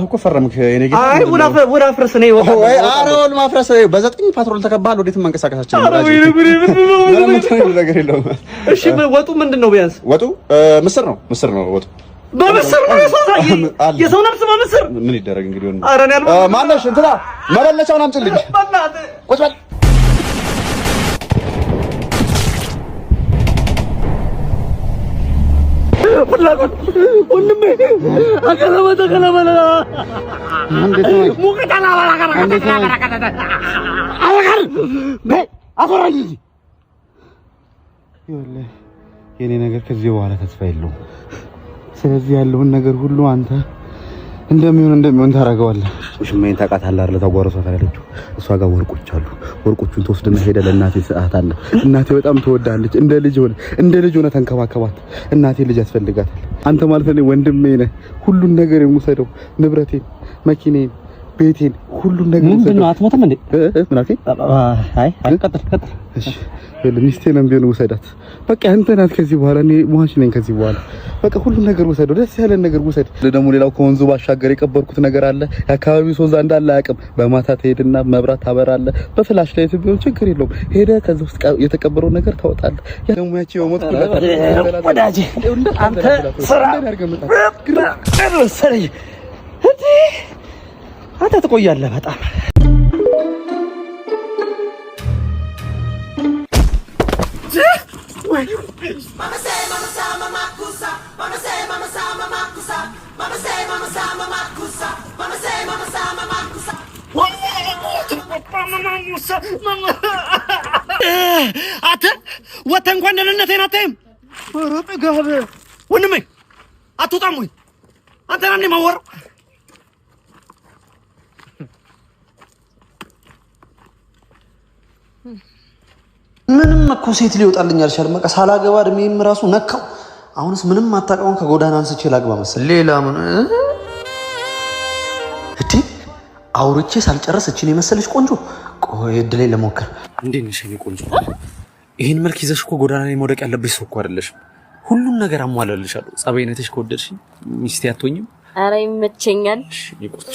እኮ ፈረምክ የኔ ጌታ አይ ወላ ፍረስ ነው ይወጣ ወይ አሮን ማፍረስ በዘጠኝ ፓትሮል ተከባል ወዴትም መንቀሳቀሳችን ነገር የለውም እሺ ወጡ ምንድነው ቢያንስ ወጡ ምስር ነው ወጡ በምስር ነው የሰው ነፍስ በምስር ምን ይደረግ እንግዲህ ወንድ አረን ያለው ማነሽ እንትና መበለቻውን አምጪልኝ ቁጭ በል ፍላጎት ወንድሜ አከለመተ ከለመለ እንዴት ነው ሙቀታና ባላካራ አላካር አቆራኝ ይኸውልህ የኔ ነገር ከዚህ በኋላ ተስፋ የለውም ስለዚህ ያለውን ነገር ሁሉ አንተ እንደሚሆን ታረጋዋለህ ሽሜን ታውቃታለህ አይደል ታጓረሷ ታላለችው እሷ ጋር ወርቆች አሉ ወርቆቹን ተወስደና ሄደ ለእናቴ ሰዓት አለ እናቴ በጣም ትወዳለች እንደ ልጅ ሆነ ተንከባከባት እናቴ ልጅ ያስፈልጋታል አንተ ማለት ነው ወንድሜ ነህ ሁሉን ነገር የምውሰደው ንብረቴን መኪኔን ቤቴን ሁሉን ነገር ምንድነው አትሞተም እንዴ ምን አልከኝ አይ ቀጥል እሺ ሚስቴንም ቢሆን ውሰዳት በቃ አንተ ናት ከዚህ በኋላ እኔ ሟች ነኝ ከዚህ በኋላ በቃ ሁሉን ነገር ውሰደው ደስ ያለን ነገር ውሰድ ደግሞ ሌላው ከወንዙ ባሻገር የቀበርኩት ነገር አለ የአካባቢው ሰው ዛንዳ እንዳለ አያውቅም በማታ ትሄድና መብራት ታበራለህ በፍላሽ ላይ ቢሆን ችግር የለውም ሄደህ ከዛ ውስጥ የተቀበረው ነገር ታወጣለህ ደግሞ ያቺ የሞት ኩላት ወዳጄ አንተ ስራ ሰሪ አንተ ትቆያለህ በጣም Mama say mama sa mama kusa mama say mama sa mama kusa mama say mama sa mama kusa mama say mama sa mama kusa mama musa mama አተ ወተን እንኳን ደህንነቴን አታይም ኧረ ጥጋብ ወንድሜ አትወጣም ወይ አንተ ነህ ማወር ምንም እኮ ሴት ሊወጣልኝ አልቻለም በቃ ሳላገባ እድሜም ራሱ ነካው አሁንስ ምንም አታውቀውን ከጎዳና አንስቼ ላግባ መሰለኝ ሌላ ምን እቲ አውርቼ ሳልጨርስ እቺን የመሰለች ቆንጆ ቆይ እድሌ ለሞከር እንዴት ነሽ የኔ ቆንጆ ይሄን መልክ ይዘሽ እኮ ጎዳና ላይ መውደቅ ያለብሽ ሰው እኮ አይደለሽም ሁሉን ነገር አሟላልሻለሁ ጸባይነትሽ ከወደድሽ ሚስቴ አትሆኝም ኧረ ይመቸኛል እሺ ይቆጭ